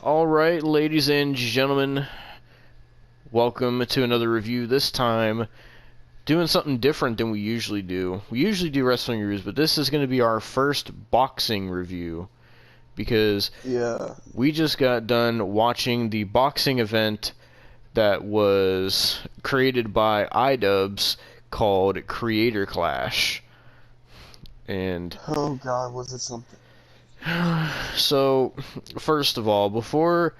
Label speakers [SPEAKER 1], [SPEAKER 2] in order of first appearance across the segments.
[SPEAKER 1] Alright, ladies and gentlemen, welcome to another review. This time, doing something different than we usually do. We usually do wrestling reviews, but this is going to be our first boxing review. Because we just got done watching the boxing event that was created by iDubbbz called Creator Clash. And
[SPEAKER 2] oh god, was it something?
[SPEAKER 1] so, first of all, before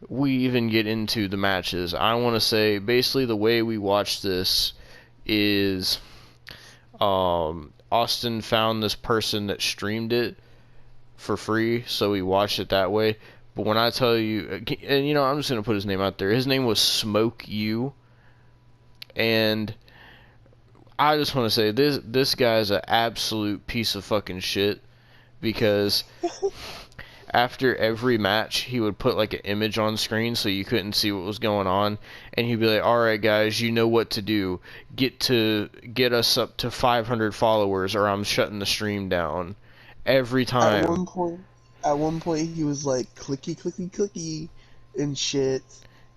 [SPEAKER 1] we even get into the matches, I want to say basically the way we watched this is Austin found this person that streamed it for free, so we watched it that way. But when I tell you, and you know, I'm just gonna put his name out there. His name was Smoke U, and I just want to say this guy's an absolute piece of fucking shit because after every match, he would put like an image on screen so you couldn't see what was going on, and he'd be like, "Alright guys, you know what to do. Get us up to 500 followers or I'm shutting the stream down." Every time.
[SPEAKER 2] At one point he was like clicky clicky clicky and shit.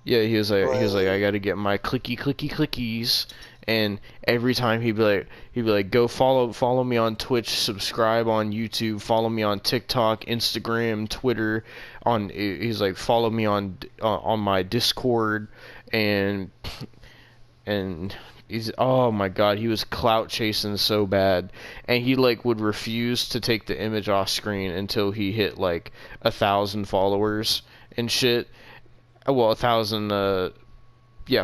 [SPEAKER 1] Yeah, he was like I gotta get my clicky clicky clickies. And every time he'd be like, go follow me on Twitch, subscribe on YouTube, follow me on TikTok, Instagram, Twitter. He's like, follow me on my Discord, and he's, oh my god, he was clout chasing so bad, and he like would refuse to take the image off screen until he hit like 1,000 followers and shit. Well, 1,000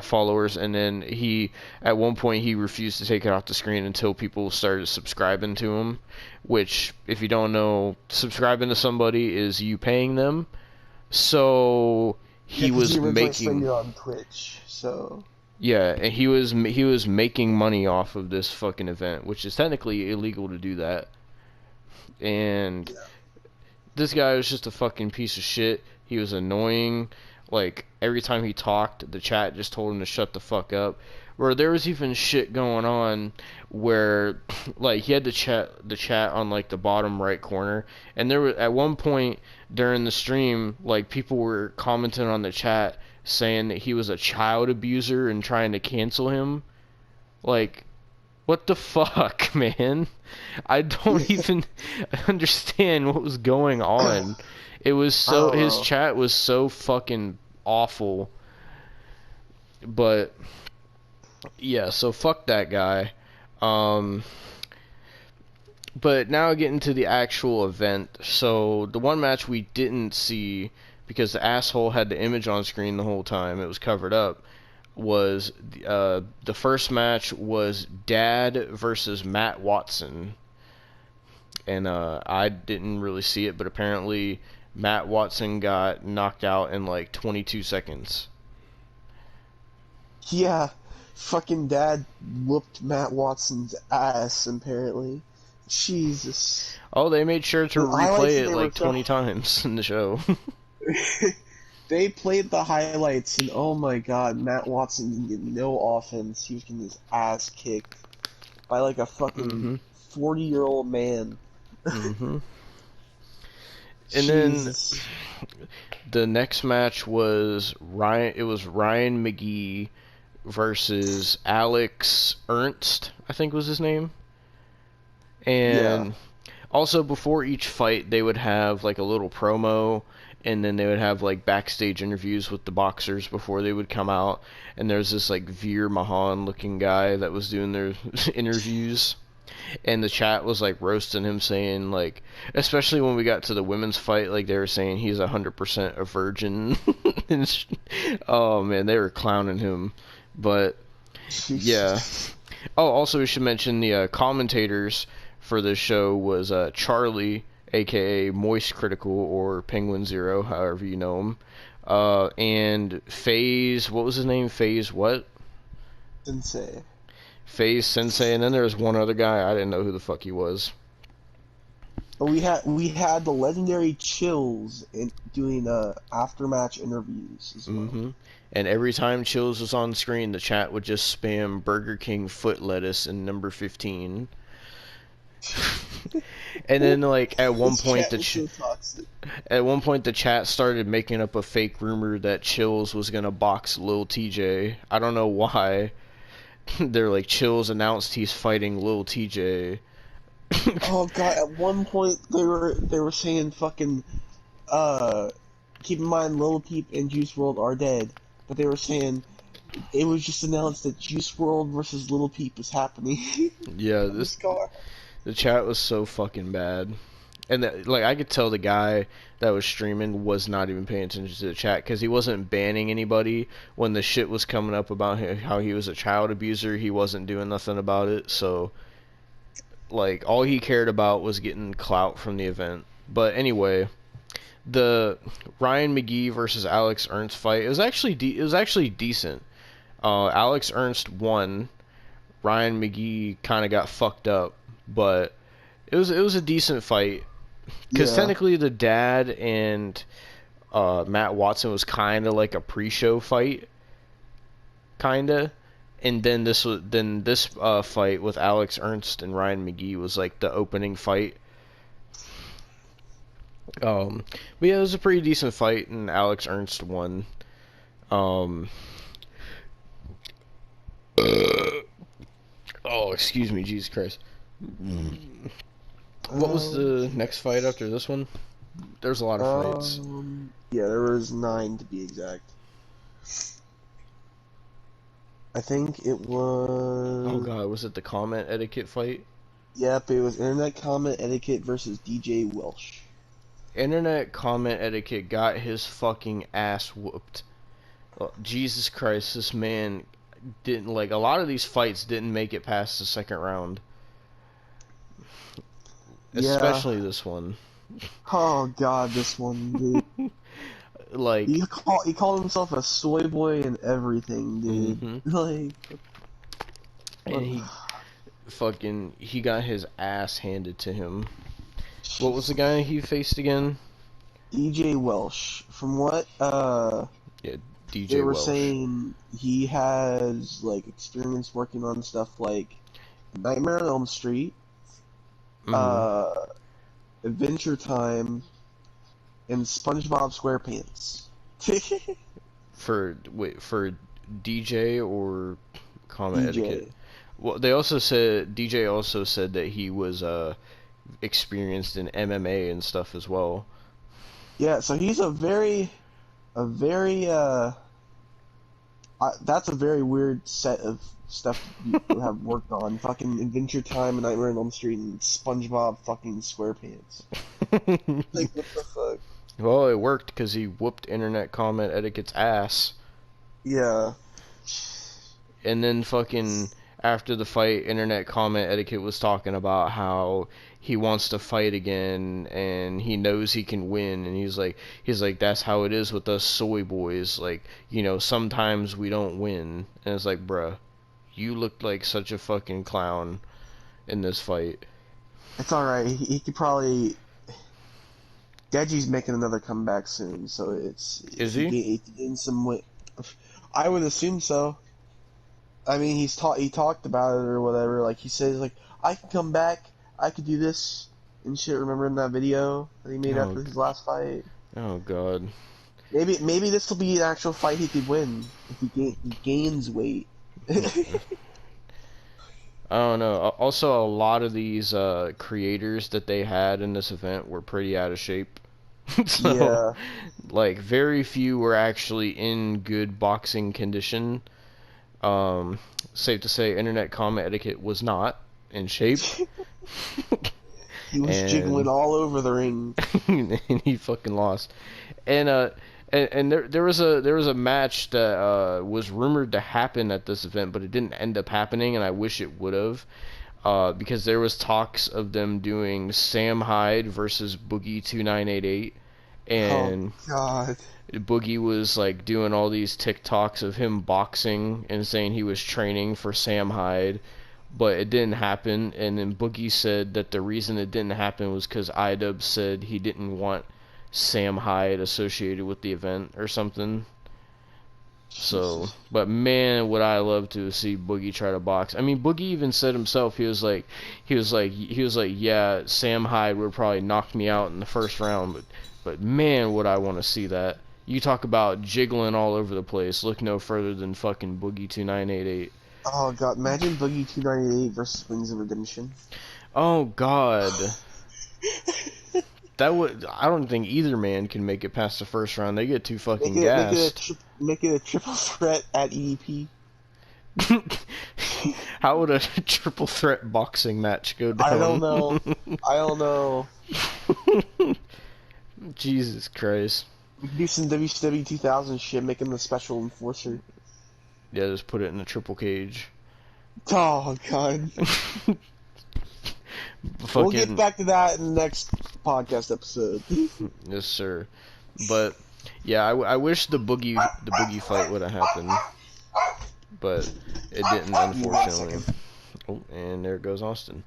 [SPEAKER 1] followers, and then at one point he refused to take it off the screen until people started subscribing to him, which, if you don't know, subscribing to somebody is you paying them. So he was making
[SPEAKER 2] on Twitch, so
[SPEAKER 1] yeah, and he was making money off of this fucking event, which is technically illegal to do that. And this guy was just a fucking piece of shit. He was annoying. Like, every time he talked, the chat just told him to shut the fuck up. Where there was even shit going on where, like, he had the chat on, like, the bottom right corner. And there was, at one point during the stream, like, people were commenting on the chat saying that he was a child abuser and trying to cancel him. Like, what the fuck, man? I don't even understand what was going on. It was so, his chat was so fucking awful. But yeah, so fuck that guy. But now getting to the actual event. So the one match we didn't see because the asshole had the image on screen the whole time, it was covered up, was the first match was Dad versus Matt Watson. And I didn't really see it, but apparently Matt Watson got knocked out in like 22 seconds.
[SPEAKER 2] Yeah, fucking Dad whooped Matt Watson's ass, apparently. Jesus.
[SPEAKER 1] Oh, they made sure to replay it like 20 times in the show.
[SPEAKER 2] They played the highlights, and oh my god, Matt Watson didn't get no offense. He was getting his ass kicked by like a fucking 40-year-old man.
[SPEAKER 1] And then the next match was Ryan Mcgee versus Alex Ernst, I think was his name. And also before each fight they would have like a little promo, and then they would have like backstage interviews with the boxers before they would come out. And there's this like Veer Mahan looking guy that was doing their interviews. And the chat was like roasting him, saying like, especially when we got to the women's fight, like they were saying he's 100% a virgin. Oh man, they were clowning him. But yeah. Oh, also we should mention the commentators for this show was Charlie, aka Moist Critical or Penguin Zero, however you know him, and FaZe. What was his name? FaZe what?
[SPEAKER 2] Sensei.
[SPEAKER 1] FaZe Sensei, and then there was one other guy, I didn't know who the fuck he was.
[SPEAKER 2] But we had the legendary Chills doing after-match interviews as well.
[SPEAKER 1] And every time Chills was on screen, the chat would just spam Burger King foot lettuce and number 15. And then like
[SPEAKER 2] This chat is so toxic.
[SPEAKER 1] at one point the chat started making up a fake rumor that Chills was gonna box Lil TJ. I don't know why. They're like, Chills announced he's fighting Lil TJ.
[SPEAKER 2] Oh god, at one point they were saying fucking keep in mind Lil Peep and Juice World are dead. But they were saying it was just announced that Juice World versus Lil Peep is happening
[SPEAKER 1] Yeah,
[SPEAKER 2] on this car.
[SPEAKER 1] the chat was so fucking bad. And like I could tell the guy that was streaming was not even paying attention to the chat because he wasn't banning anybody when the shit was coming up about how he was a child abuser. He wasn't doing nothing about it. So like all he cared about was getting clout from the event. But anyway, the Ryan Mcgee versus Alex Ernst fight, it was actually decent. Alex Ernst won. Ryan Mcgee kind of got fucked up, but it was a decent fight. Because technically the dad and Matt Watson was kind of like a pre-show fight, kind of. And then this fight with Alex Ernst and Ryan Mcgee was like the opening fight. But yeah, it was a pretty decent fight, and Alex Ernst won. Oh, excuse me, Jesus Christ. What was the next fight after this one? There's a lot of fights.
[SPEAKER 2] Yeah, there was 9 to be exact. I think it was...
[SPEAKER 1] Oh god, was it the comment etiquette fight?
[SPEAKER 2] Yep, it was Internet Comment Etiquette versus DJ Welsh.
[SPEAKER 1] Internet comment etiquette got his fucking ass whooped. Jesus Christ, this man didn't, like, a lot of these fights didn't make it past the second round. Especially this one.
[SPEAKER 2] Oh god, this one, dude.
[SPEAKER 1] Like,
[SPEAKER 2] he called himself a soy boy and everything, dude.
[SPEAKER 1] Mm-hmm.
[SPEAKER 2] Like,
[SPEAKER 1] and he got his ass handed to him. What was the guy he faced again?
[SPEAKER 2] DJ Welsh. From what
[SPEAKER 1] Yeah, DJ
[SPEAKER 2] they were
[SPEAKER 1] Welsh.
[SPEAKER 2] saying, he has like experience working on stuff like Nightmare on Elm Street, Adventure Time, and SpongeBob SquarePants.
[SPEAKER 1] for DJ or comment
[SPEAKER 2] DJ.
[SPEAKER 1] etiquette? Well, they also said DJ also said that he was experienced in MMA and stuff as well.
[SPEAKER 2] Yeah, so he's a very that's a very weird set of stuff you have worked on. Fucking Adventure Time and Nightmare on Elm Street and SpongeBob fucking SquarePants. Like, what the fuck?
[SPEAKER 1] Well, it worked because he whooped internet comment etiquette's ass.
[SPEAKER 2] Yeah.
[SPEAKER 1] And then fucking after the fight, internet comment etiquette was talking about how he wants to fight again and he knows he can win, and he's like that's how it is with us soy boys, like, you know, sometimes we don't win. And it's like, bruh, you looked like such a fucking clown in this fight.
[SPEAKER 2] It's alright, he could probably... Deji's making another comeback soon, so it's...
[SPEAKER 1] Is he?
[SPEAKER 2] He gained some weight. I would assume so. I mean, he talked about it or whatever. Like, he says, like, I can come back, I could do this and shit. Remember in that video that he made after his last fight?
[SPEAKER 1] Oh god.
[SPEAKER 2] Maybe this will be an actual fight he could win if he gains weight.
[SPEAKER 1] I don't know. Also, a lot of these creators that they had in this event were pretty out of shape. So,
[SPEAKER 2] yeah.
[SPEAKER 1] Like, very few were actually in good boxing condition. Safe to say, internet comment etiquette was not in shape.
[SPEAKER 2] He was jiggling all over the ring.
[SPEAKER 1] And he fucking lost. And there was a match that was rumored to happen at this event, but it didn't end up happening, and I wish it would have, because there was talks of them doing Sam Hyde versus Boogie 2988, and
[SPEAKER 2] oh god,
[SPEAKER 1] Boogie was like doing all these TikToks of him boxing and saying he was training for Sam Hyde, but it didn't happen. And then Boogie said that the reason it didn't happen was because iDub said he didn't want Sam Hyde associated with the event or something. So,
[SPEAKER 2] Jesus.
[SPEAKER 1] but man, would I love to see Boogie try to box. I mean, Boogie even said himself, yeah, Sam Hyde would probably knock me out in the first round, but man, would I want to see that. You talk about jiggling all over the place. Look no further than fucking Boogie 2988.
[SPEAKER 2] Oh god, imagine Boogie 298 versus Wings of Redemption.
[SPEAKER 1] Oh God, that would. I don't think either man can make it past the first round. They get too
[SPEAKER 2] Make
[SPEAKER 1] fucking
[SPEAKER 2] it
[SPEAKER 1] gassed.
[SPEAKER 2] make it a triple threat at EDP.
[SPEAKER 1] How would a triple threat boxing match go
[SPEAKER 2] I don't
[SPEAKER 1] down?
[SPEAKER 2] know. I don't know.
[SPEAKER 1] Jesus Christ.
[SPEAKER 2] We can do some WCW 2000 shit, make him the special enforcer.
[SPEAKER 1] Yeah, just put it in a triple cage.
[SPEAKER 2] Oh god. We'll get
[SPEAKER 1] Fucking
[SPEAKER 2] back to that in the next podcast episode.
[SPEAKER 1] yes, sir. But yeah, I wish the boogie fight would have happened, but it didn't, unfortunately. Oh, and there goes Austin.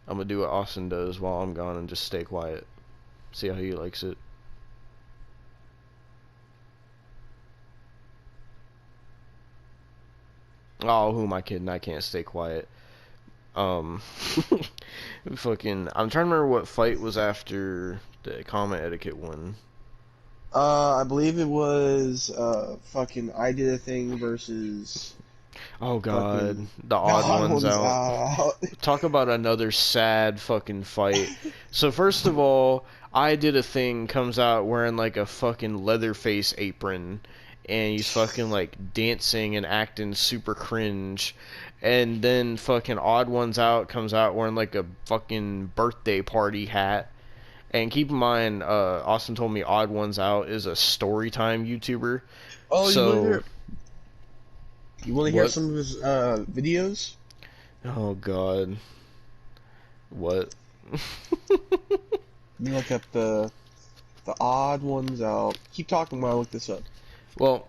[SPEAKER 1] I'm gonna do what Austin does while I'm gone and just stay quiet. See how he likes it. Oh, who am I kidding? I can't stay quiet. Fucking, I'm trying to remember what fight was after the comment etiquette one.
[SPEAKER 2] I believe it was fucking I Did a Thing versus
[SPEAKER 1] Oh god,
[SPEAKER 2] fucking
[SPEAKER 1] the odd ones out.
[SPEAKER 2] out.
[SPEAKER 1] Talk about another sad fucking fight. So first of all, I Did a Thing comes out wearing like a fucking Leatherface apron, and he's fucking like dancing and acting super cringe. And then fucking Odd Ones Out comes out wearing like a fucking birthday party hat. And keep in mind, Austin told me Odd Ones Out is a Storytime YouTuber.
[SPEAKER 2] Oh,
[SPEAKER 1] So
[SPEAKER 2] you want to hear
[SPEAKER 1] what?
[SPEAKER 2] some of his videos?
[SPEAKER 1] Oh god, what?
[SPEAKER 2] You look up the Odd Ones Out. Keep talking while I look this up.
[SPEAKER 1] Well,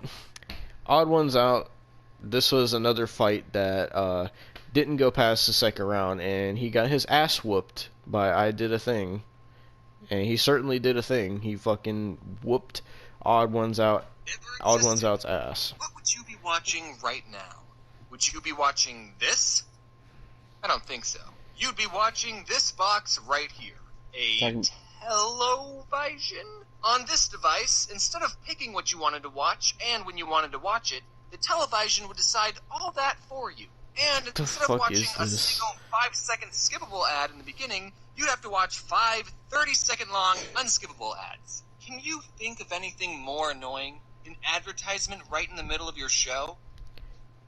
[SPEAKER 1] Odd Ones Out. This was another fight that didn't go past the second round, and he got his ass whooped by I Did a Thing. And he certainly did a thing. He fucking whooped Odd Ones Out's ass.
[SPEAKER 3] What would you be watching right now? Would you be watching this? I don't think so. You'd be watching this box right here. A television? On this device, instead of picking what you wanted to watch and when you wanted to watch it, the television would decide all that for you. And instead of watching a single 5-second skippable ad in the beginning, you'd have to watch 5 30-second long unskippable ads. Can you think of anything more annoying? An advertisement right in the middle of your show?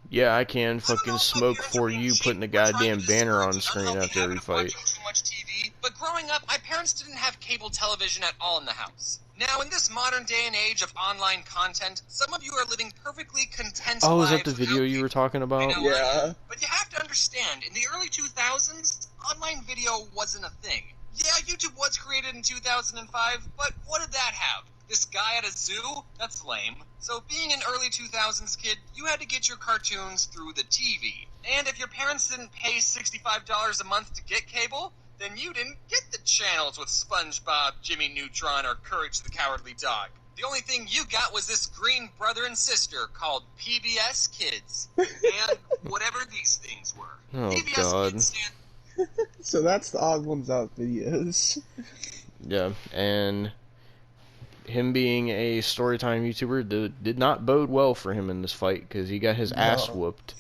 [SPEAKER 1] Yeah, I can fucking smoke for you putting the goddamn banner on screen after every fight.
[SPEAKER 3] Too much TV, but growing up, my parents didn't have cable television at all in the house. Now, in this modern day and age of online content, some of you are living perfectly content
[SPEAKER 1] Oh, is
[SPEAKER 3] lives
[SPEAKER 1] that the video you were talking about?
[SPEAKER 2] Yeah.
[SPEAKER 3] But you have to understand, in the early 2000s, online video wasn't a thing. Yeah, YouTube was created in 2005, but what did that have? This guy at a zoo? That's lame. So being an early 2000s kid, you had to get your cartoons through the TV. And if your parents didn't pay $65 a month to get cable, then you didn't get the channels with SpongeBob, Jimmy Neutron, or Courage the Cowardly Dog. The only thing you got was this green brother and sister called PBS Kids. And whatever these things were.
[SPEAKER 1] Oh,
[SPEAKER 3] PBS
[SPEAKER 1] God.
[SPEAKER 3] Kids stand...
[SPEAKER 2] So that's the Odd Ones Out videos.
[SPEAKER 1] Yeah, and him being a Storytime YouTuber did not bode well for him in this fight, because he got his ass whooped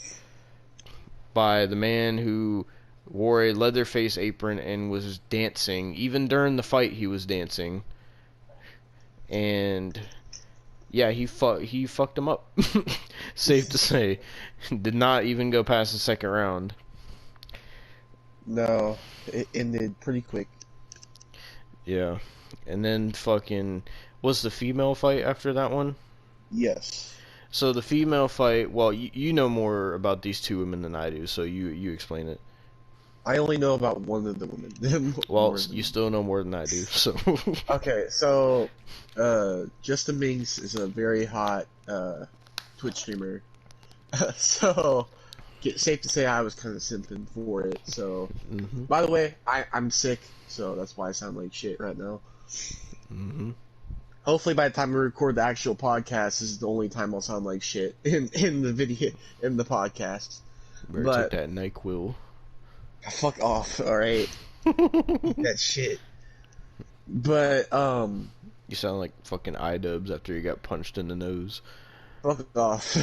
[SPEAKER 1] by the man who wore a Leatherface apron and was dancing. Even during the fight, he was dancing. And yeah, he fucked him up. Safe to say. Did not even go past the second round.
[SPEAKER 2] No, it ended pretty quick.
[SPEAKER 1] Yeah. And then fucking... Was the female fight after that one?
[SPEAKER 2] Yes.
[SPEAKER 1] So the female fight... Well, you know more about these two women than I do, so you explain it.
[SPEAKER 2] I only know about one of the women.
[SPEAKER 1] Well, you still know more than I do, so...
[SPEAKER 2] Okay, so... Justin Minks is a very hot Twitch streamer. So... Safe to say I was kind of simping for it, so...
[SPEAKER 1] Mm-hmm.
[SPEAKER 2] By the way, I'm sick, so that's why I sound like shit right now.
[SPEAKER 1] Mm-hmm.
[SPEAKER 2] Hopefully, by the time we record the actual podcast, this is the only time I'll sound like shit in the video in the podcast.
[SPEAKER 1] Better
[SPEAKER 2] But
[SPEAKER 1] take that NyQuil.
[SPEAKER 2] fuck off, all right? That shit. But
[SPEAKER 1] You sound like fucking iDubbbz after you got punched in the nose.
[SPEAKER 2] fuck off.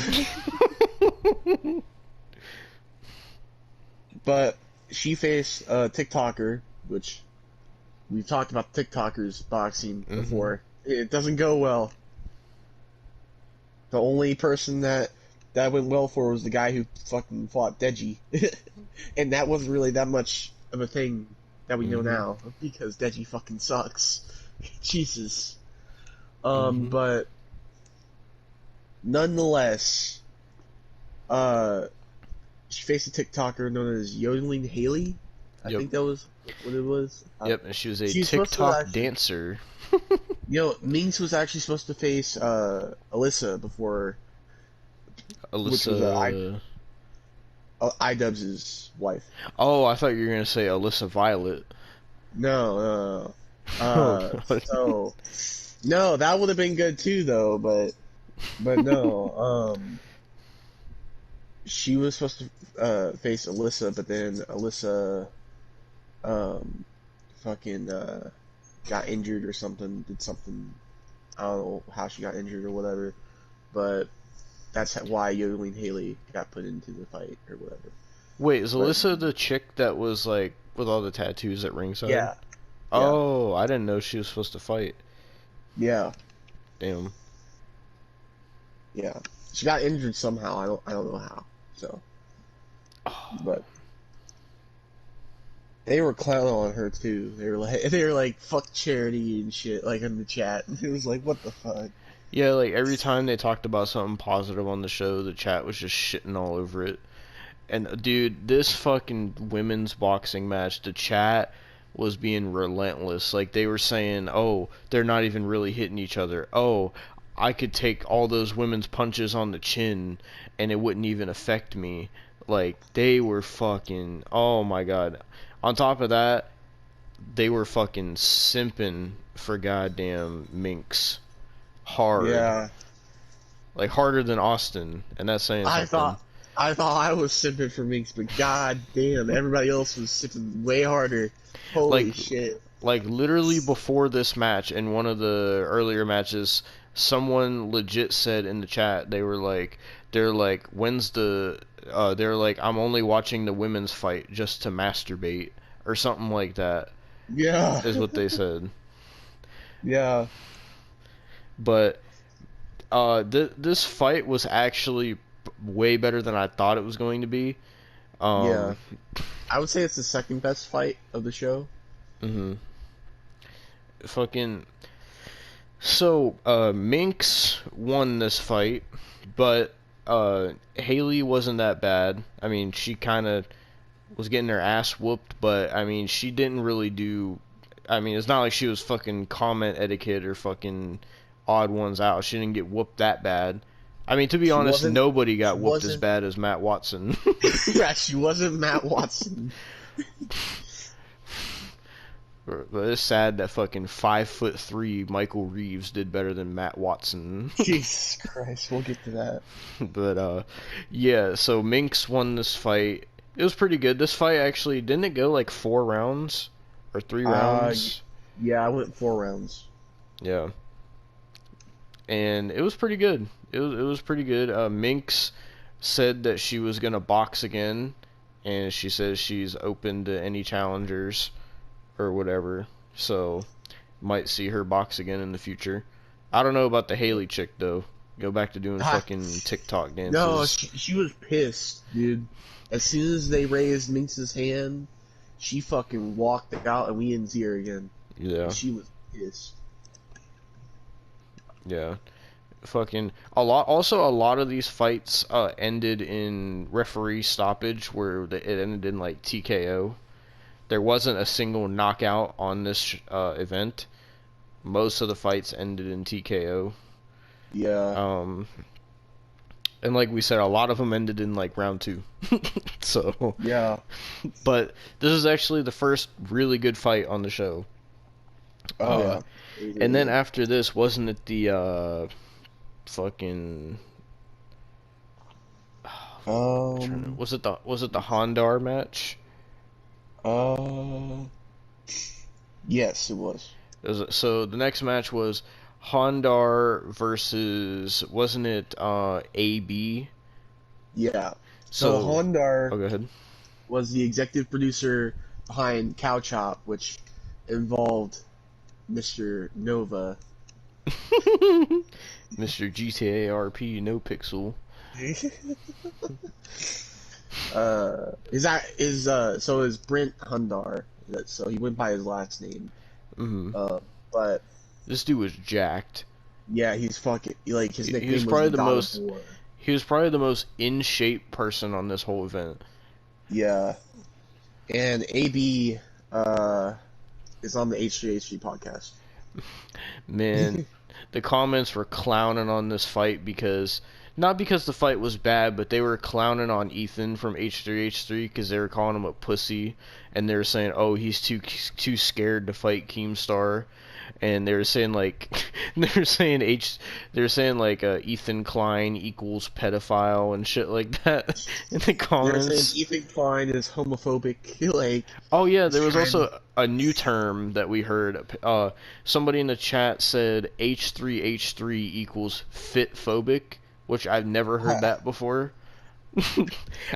[SPEAKER 2] But she faced a TikToker, which we've talked about TikTokers boxing before. It doesn't go well. The only person that went well for was the guy who fucking fought Deji. And that wasn't really that much of a thing that we know now, because Deji fucking sucks. Jesus. But nonetheless, she faced a TikToker known as Yodeling Haley. I think that was what it was.
[SPEAKER 1] Yep, and she was a TikTok dancer.
[SPEAKER 2] Minx was actually supposed to face Alyssa before.
[SPEAKER 1] Alyssa.
[SPEAKER 2] Which was iDubbbz's wife.
[SPEAKER 1] Oh, I thought you were gonna say Alyssa Violet.
[SPEAKER 2] No. No, that would have been good too, though. But no. She was supposed to face Alyssa, but then Alyssa got injured or something, did something, I don't know how she got injured or whatever, but that's why Yodeling Haley got put into the fight or whatever.
[SPEAKER 1] Wait, is Alyssa the chick that was like with all the tattoos at ringside?
[SPEAKER 2] Yeah.
[SPEAKER 1] Oh, I didn't know she was supposed to fight.
[SPEAKER 2] Yeah.
[SPEAKER 1] Damn.
[SPEAKER 2] Yeah. She got injured somehow. I don't know how. So. But they were clowning on her too. They were like fuck charity and shit, like in the chat. It was like, what the fuck?
[SPEAKER 1] Yeah, like every time they talked about something positive on the show, the chat was just shitting all over it. And dude, this fucking women's boxing match, the chat was being relentless. Like they were saying, "Oh, they're not even really hitting each other. Oh, I could take all those women's punches on the chin and it wouldn't even affect me." Like they were fucking, oh my god. On top of that, they were fucking simping for goddamn Minx. Hard.
[SPEAKER 2] Yeah.
[SPEAKER 1] Like harder than Austin, and that's saying something.
[SPEAKER 2] I thought I was sipping for Minx, but god damn, everybody else was sipping way harder. Holy shit.
[SPEAKER 1] Like literally before this match, in one of the earlier matches, someone legit said in the chat, they're like, when's the, they're like, I'm only watching the women's fight just to masturbate, or something like that.
[SPEAKER 2] Yeah.
[SPEAKER 1] Is what they said.
[SPEAKER 2] Yeah.
[SPEAKER 1] But, this fight was actually way better than I thought it was going to be.
[SPEAKER 2] Yeah. I would say it's the second best fight of the show.
[SPEAKER 1] So, Minx won this fight, but, Haley wasn't that bad. I mean, she kind of was getting her ass whooped, but, I mean, she didn't really do... I mean, it's not like she was fucking comment etiquette or fucking odd ones out. She didn't get whooped that bad. I mean, to be honest, nobody got whooped as bad as Matt Watson.
[SPEAKER 2] Yeah, she wasn't Matt Watson.
[SPEAKER 1] But it's sad that fucking 5'3" Michael Reeves did better than Matt Watson.
[SPEAKER 2] Jesus Christ, we'll get to that.
[SPEAKER 1] But, yeah, so Minx won this fight. It was pretty good. This fight actually, didn't it go like 4 rounds? Or 3 rounds?
[SPEAKER 2] Yeah, I went 4 rounds.
[SPEAKER 1] Yeah. And it was pretty good. It was pretty good. Minx said that she was gonna box again, and she says she's open to any challengers or whatever. So might see her box again in the future. I don't know about the Haley chick though. Go back to doing fucking TikTok dances.
[SPEAKER 2] No, she was pissed, dude. As soon as they raised Minx's hand, she fucking walked out and we didn't see her again.
[SPEAKER 1] Yeah.
[SPEAKER 2] She was pissed.
[SPEAKER 1] Yeah. Fucking a lot of these fights ended in referee stoppage where it ended in like TKO. There wasn't a single knockout on this event. Most of the fights ended in TKO.
[SPEAKER 2] Yeah.
[SPEAKER 1] And like we said, a lot of them ended in like round 2. So
[SPEAKER 2] yeah.
[SPEAKER 1] But this is actually the first really good fight on the show.
[SPEAKER 2] Oh
[SPEAKER 1] Uh,
[SPEAKER 2] yeah.
[SPEAKER 1] and then after this, wasn't it the fucking was it the Hondar match?
[SPEAKER 2] Yes, it was.
[SPEAKER 1] So the next match was Hondar versus, wasn't it AB?
[SPEAKER 2] Yeah. So
[SPEAKER 1] So
[SPEAKER 2] Hondar
[SPEAKER 1] oh, go ahead.
[SPEAKER 2] was the executive producer behind Cow Chop, which involved Mr. Nova.
[SPEAKER 1] Mr. GTA RP no pixel.
[SPEAKER 2] So is Brent Hundar. So he went by his last name. But
[SPEAKER 1] This dude was jacked.
[SPEAKER 2] yeah, he's fucking like his
[SPEAKER 1] He
[SPEAKER 2] nickname
[SPEAKER 1] was
[SPEAKER 2] was
[SPEAKER 1] probably
[SPEAKER 2] the
[SPEAKER 1] the
[SPEAKER 2] God
[SPEAKER 1] most
[SPEAKER 2] of War.
[SPEAKER 1] he was probably the most in shape person on this whole event.
[SPEAKER 2] Yeah, and AB is on the H3H3 podcast.
[SPEAKER 1] Man, the comments were clowning on this fight because, not because the fight was bad, but they were clowning on Ethan from H3H3 because they were calling him a pussy, and they were saying, oh, he's too scared to fight Keemstar, and they were saying like, Ethan Klein equals pedophile and shit like that in the
[SPEAKER 2] They're
[SPEAKER 1] comments.
[SPEAKER 2] saying Ethan Klein is homophobic. Like,
[SPEAKER 1] oh yeah, there was also a new term that we heard. Somebody in the chat said H3H3 equals fitphobic, which I've never heard that before.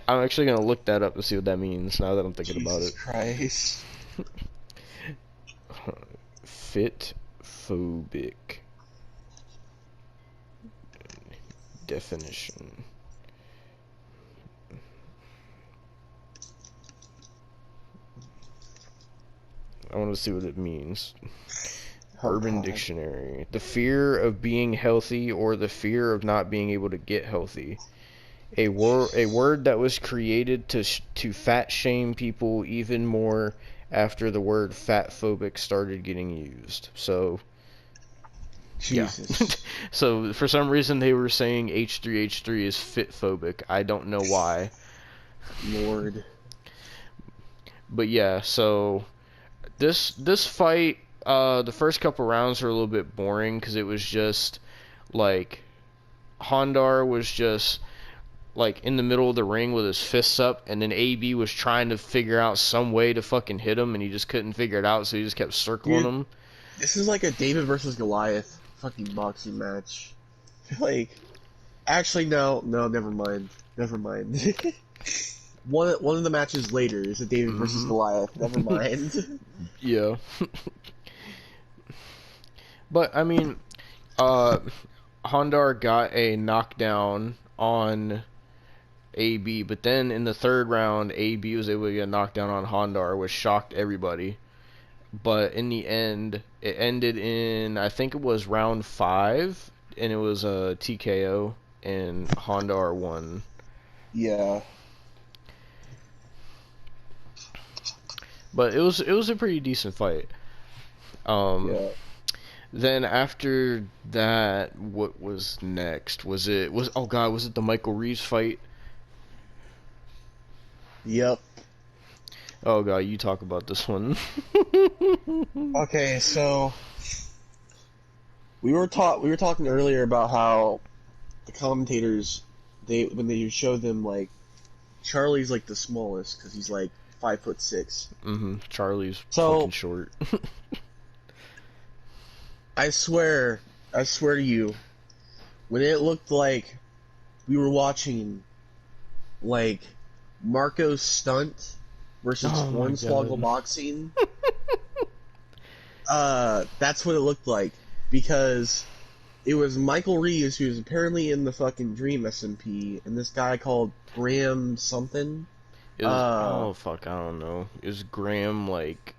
[SPEAKER 1] I'm actually gonna look that up to see what that means now that I'm thinking about it.
[SPEAKER 2] Jesus Christ.
[SPEAKER 1] Fitphobic definition. I want to see what it means. Urban Dictionary. The fear of being healthy or the fear of not being able to get healthy. A word that was created to fat shame people even more after the word fatphobic started getting used. So
[SPEAKER 2] Jesus.
[SPEAKER 1] yeah. So for some reason they were saying H3H3 is fitphobic. I don't know why.
[SPEAKER 2] Lord.
[SPEAKER 1] But yeah, so this fight, the first couple rounds were a little bit boring because it was just like Hondar was just like in the middle of the ring with his fists up, and then AB was trying to figure out some way to fucking hit him, and he just couldn't figure it out, so he just kept circling him.
[SPEAKER 2] This is like a David versus Goliath fucking boxing match. Like, actually, no, never mind. One of the matches later is a David versus Goliath. Never mind.
[SPEAKER 1] Yeah. But I mean, Hondar got a knockdown on AB, but then in the third round, AB was able to get a knockdown on Hondar, which shocked everybody. But in the end, it ended in, I think it was round 5, and it was a TKO, and Hondar won.
[SPEAKER 2] Yeah.
[SPEAKER 1] But it was a pretty decent fight.
[SPEAKER 2] Yeah.
[SPEAKER 1] Then after that, what was next? Was it the Michael Reeves fight?
[SPEAKER 2] Yep.
[SPEAKER 1] Oh god, you talk about this one.
[SPEAKER 2] Okay, so we were talking earlier about how the commentators, when they show them, like, Charlie's like the smallest because he's like 5'6".
[SPEAKER 1] Charlie's
[SPEAKER 2] So,
[SPEAKER 1] fucking short.
[SPEAKER 2] I swear to you, when it looked like we were watching, like, Marco's stunt versus Hornswoggle boxing, that's what it looked like, because it was Michael Reeves, who was apparently in the fucking Dream SMP, and this guy called Graham something.
[SPEAKER 1] It was, I don't know. It was Graham, like,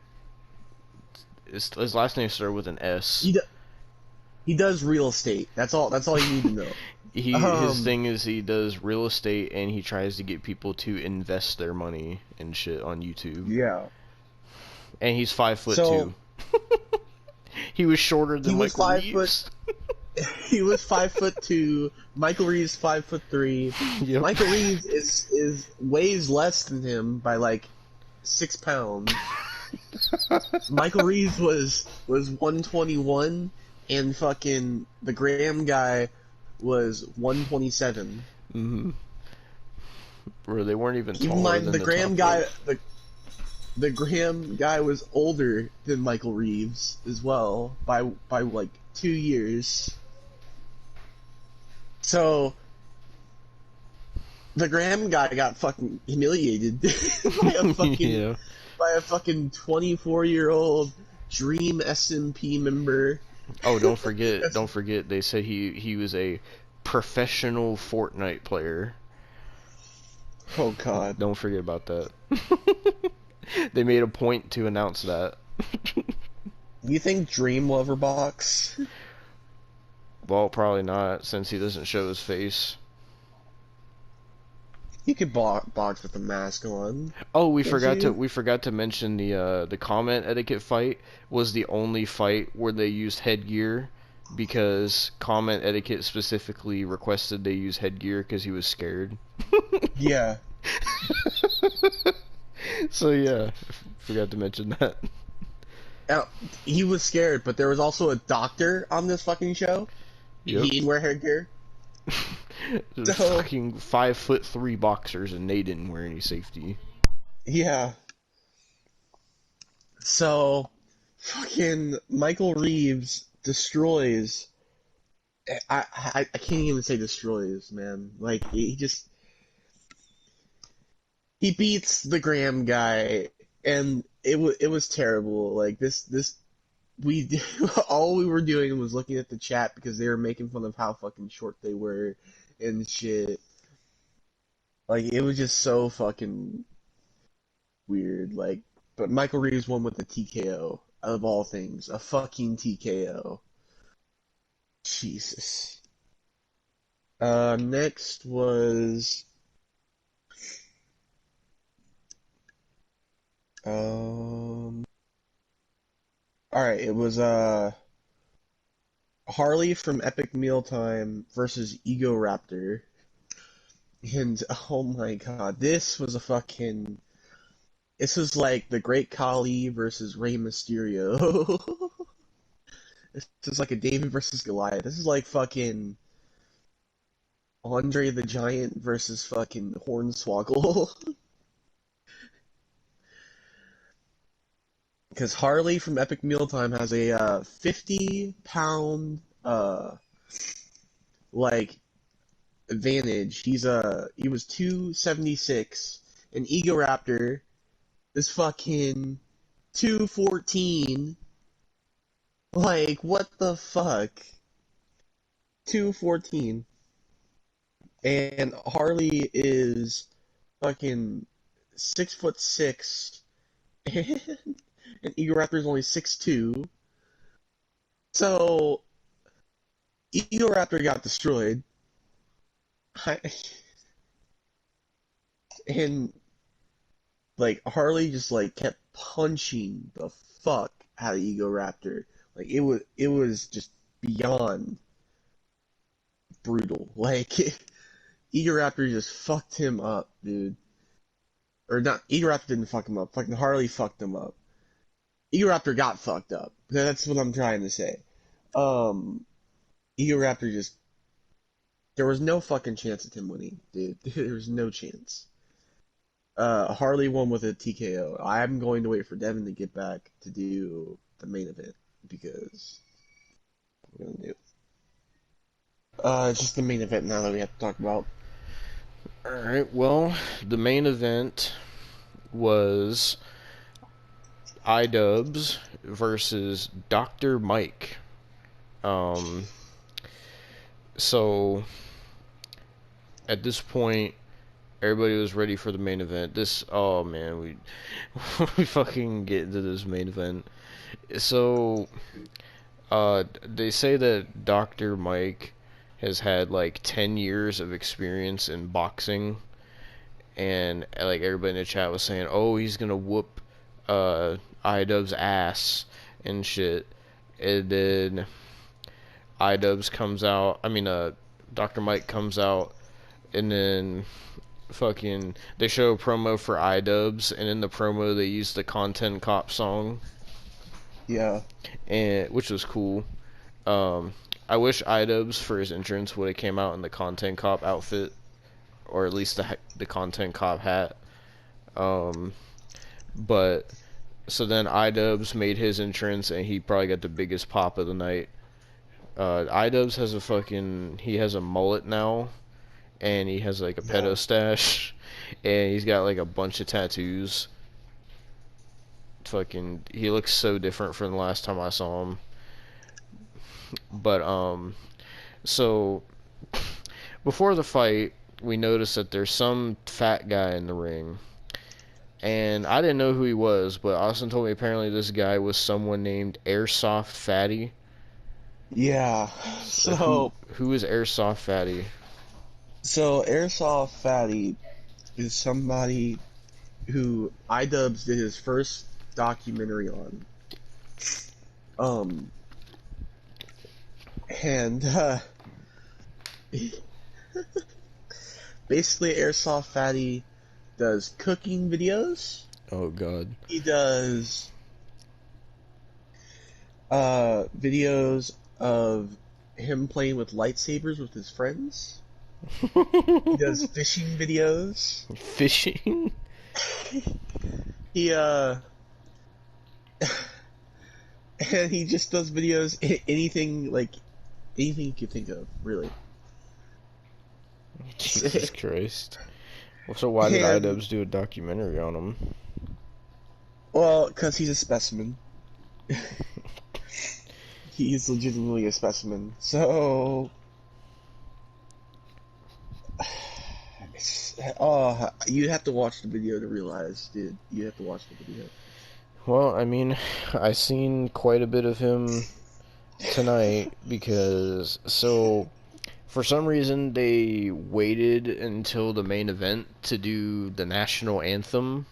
[SPEAKER 1] his last name started with an S.
[SPEAKER 2] He does real estate. That's all you need to know.
[SPEAKER 1] His thing is he does real estate, and he tries to get people to invest their money and shit on YouTube.
[SPEAKER 2] Yeah.
[SPEAKER 1] And he's 5'2". He was shorter than Michael Reeves.
[SPEAKER 2] He was 5'2". Michael Reeves 5'3".
[SPEAKER 1] Yep.
[SPEAKER 2] Michael Reeves weighs less than him by like 6 pounds. Michael Reeves was 121, and fucking the Graham guy was 127.
[SPEAKER 1] Mm-hmm. Where they weren't even
[SPEAKER 2] Keep in
[SPEAKER 1] taller
[SPEAKER 2] mind,
[SPEAKER 1] than the top rope.
[SPEAKER 2] The Graham guy was older than Michael Reeves as well by like 2 years. So the Graham guy got fucking humiliated by a fucking
[SPEAKER 1] Yeah.
[SPEAKER 2] by a fucking 24-year-old Dream SMP member.
[SPEAKER 1] Oh, don't forget. They said he was a professional Fortnite player.
[SPEAKER 2] Oh god.
[SPEAKER 1] Don't forget about that. They made a point to announce that.
[SPEAKER 2] You think Dream will ever box?
[SPEAKER 1] Well, probably not, since he doesn't show his face.
[SPEAKER 2] He could box with a mask on.
[SPEAKER 1] Oh, we
[SPEAKER 2] Can't
[SPEAKER 1] forgot to
[SPEAKER 2] you?
[SPEAKER 1] we forgot to mention the comment etiquette fight was the only fight where they used headgear, because comment etiquette specifically requested they use headgear because he was scared.
[SPEAKER 2] Yeah.
[SPEAKER 1] So yeah, forgot to mention that.
[SPEAKER 2] Uh, he was scared, but there was also a doctor on this fucking show.
[SPEAKER 1] Yep.
[SPEAKER 2] He didn't wear headgear.
[SPEAKER 1] There's
[SPEAKER 2] So
[SPEAKER 1] fucking 5'3" boxers and they didn't wear any safety.
[SPEAKER 2] yeah. So fucking Michael Reeves destroys. I can't even say destroys, man. Like he beats the Graham guy, and it was terrible. Like this we all we were doing was looking at the chat because they were making fun of how fucking short they were and shit. Like it was just so fucking weird. Like, but Michael Reeves won with a TKO of all things, a fucking TKO. Jesus. Next was all right. It was Harley from Epic Mealtime versus Ego Raptor. And oh my god, this was like the Great Khali versus Rey Mysterio. This is like a David versus Goliath. This is like fucking Andre the Giant versus fucking Hornswoggle. Because Harley from Epic Mealtime has a 50-pound like advantage. He was 276, and Ego Raptor is fucking 214. Like, what the fuck? 214. And Harley is fucking 6'6", and Ego Raptor is only 6'2". So Ego Raptor got destroyed. And like Harley just like kept punching the fuck out of Ego Raptor. Like it was just beyond brutal. Like Ego Raptor just fucked him up, dude. Or not, Ego Raptor didn't fuck him up. Fucking Harley fucked him up. Ego Raptor got fucked up. That's what I'm trying to say. Ego Raptor just, there was no fucking chance at him winning, dude. There was no chance. Harley won with a TKO. I'm going to wait for Devon to get back to do the main event because we're gonna do. It's just the main event now that we have to talk about.
[SPEAKER 1] Alright, well, the main event was iDubbbz versus Dr. Mike. So at this point, everybody was ready for the main event. Oh man, we fucking get into this main event. So, they say that Dr. Mike has had like 10 years of experience in boxing, and like everybody in the chat was saying, oh, he's gonna whoop iDubbbz ass and shit. And then iDubbbz comes out, Dr. Mike comes out, and then fucking they show a promo for iDubbbz, and in the promo they use the Content Cop song,
[SPEAKER 2] Yeah.
[SPEAKER 1] and which was cool. I wish iDubbbz for his entrance would have came out in the Content Cop outfit, or at least the Content Cop hat. But so then iDubbbz made his entrance, and he probably got the biggest pop of the night. iDubbbz has he has a mullet now, and he has like a pedo stash, and he's got like a bunch of tattoos. He looks so different from the last time I saw him. But so before the fight, we noticed that there's some fat guy in the ring, and I didn't know who he was, but Austin told me apparently this guy was someone named Airsoft Fatty.
[SPEAKER 2] Yeah. So
[SPEAKER 1] who is Airsoft Fatty?
[SPEAKER 2] So Airsoft Fatty is somebody who iDubbbz did his first documentary on. And basically Airsoft Fatty does cooking videos.
[SPEAKER 1] Oh god.
[SPEAKER 2] He does videos of him playing with lightsabers with his friends. He does fishing videos.
[SPEAKER 1] Fishing?
[SPEAKER 2] He and he just does videos, anything you could think of, really.
[SPEAKER 1] Jesus Christ. So why did iDubbbz do a documentary on him?
[SPEAKER 2] Well, because he's a specimen. He's legitimately a specimen. So, you have to watch the video to realize, dude. You have to watch the video.
[SPEAKER 1] Well, I mean, I seen quite a bit of him tonight because, for some reason, they waited until the main event to do the national anthem,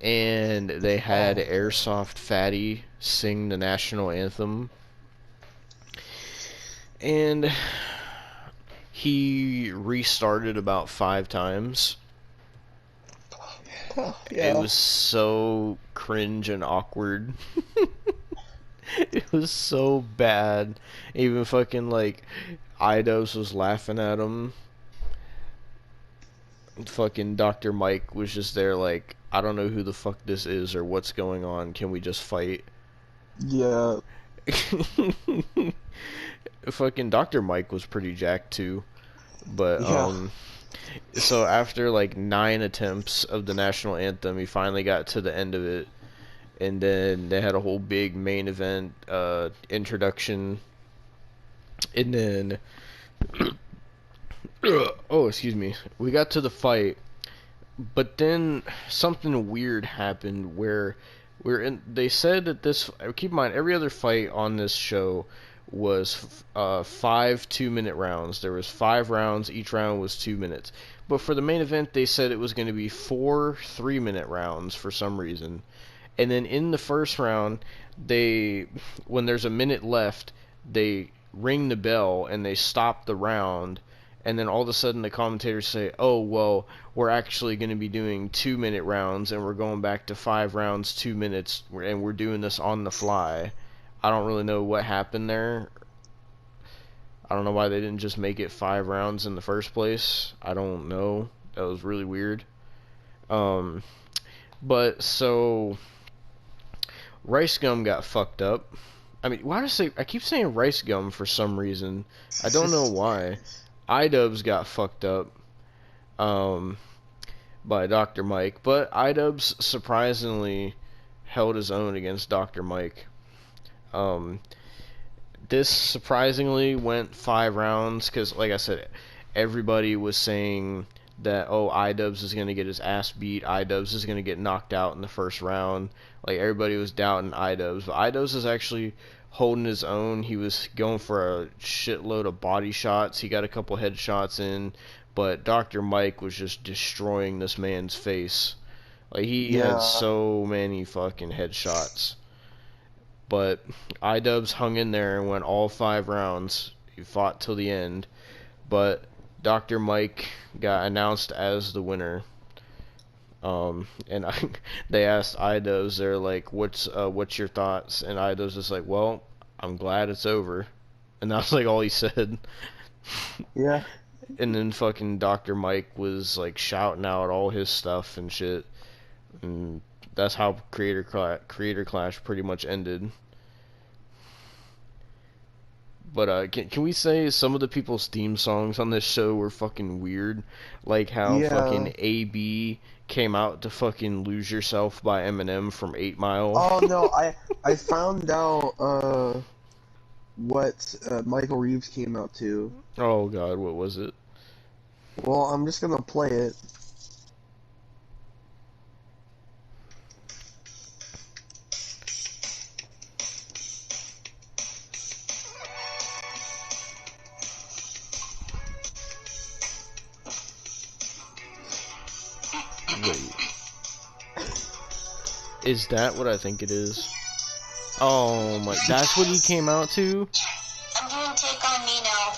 [SPEAKER 1] and they had Airsoft Fatty sing the national anthem, and he restarted about 5 times.
[SPEAKER 2] Yeah.
[SPEAKER 1] It was so cringe and awkward. It was so bad. Even fucking iDubbbz was laughing at him. Fucking Dr. Mike was just there like, I don't know who the fuck this is or what's going on. Can we just fight?
[SPEAKER 2] Yeah.
[SPEAKER 1] Fucking Dr. Mike was pretty jacked too. But
[SPEAKER 2] Yeah.
[SPEAKER 1] So after 9 attempts of the national anthem, he finally got to the end of it, and then they had a whole big main event introduction, and then oh, excuse me, we got to the fight, but then something weird happened where they said that keep in mind, every other fight on this show was 5 2-minute rounds. There was 5 rounds, each round was 2 minutes. But for the main event, they said it was going to be 4 3-minute rounds for some reason. And then in the first round, when there's a minute left, they ring the bell and they stop the round. And then all of a sudden the commentators say, oh, well, we're actually going to be doing 2-minute rounds, and we're going back to 5 rounds, 2 minutes, and we're doing this on the fly. I don't really know what happened there. I don't know why they didn't just make it 5 rounds in the first place. I don't know. That was really weird. But so Rice Gum got fucked up. I mean, I keep saying Rice Gum for some reason. I don't know why. iDubbbz got fucked up by Dr. Mike, but iDubbbz surprisingly held his own against Dr. Mike. This surprisingly went 5 rounds because, like I said, everybody was saying that, oh, iDubbbz is going to get his ass beat, iDubbbz is going to get knocked out in the first round. Like, everybody was doubting iDubbbz, but iDubbbz is actually holding his own. He was going for a shitload of body shots. He got a couple headshots in, but Dr. Mike was just destroying this man's face. Like, he had so many fucking headshots. But iDubbbz hung in there and went all 5 rounds. He fought till the end. But Dr. Mike got announced as the winner. And they asked Idos, they're like, what's your thoughts? And Idos is like, well, I'm glad it's over. And that's like all he said.
[SPEAKER 2] Yeah.
[SPEAKER 1] And then fucking Dr. Mike was like shouting out all his stuff and shit. And that's how Creator Clash pretty much ended. But can we say some of the people's theme songs on this show were fucking weird? Like how fucking AB came out to fucking Lose Yourself by Eminem from 8 Mile.
[SPEAKER 2] Oh no, I found out what Michael Reeves came out to.
[SPEAKER 1] Oh god, what was it?
[SPEAKER 2] Well, I'm just gonna play it.
[SPEAKER 1] Wait. Is that what I think it is? Oh my, that's what he came out to?
[SPEAKER 4] I'm doing Take On Me now.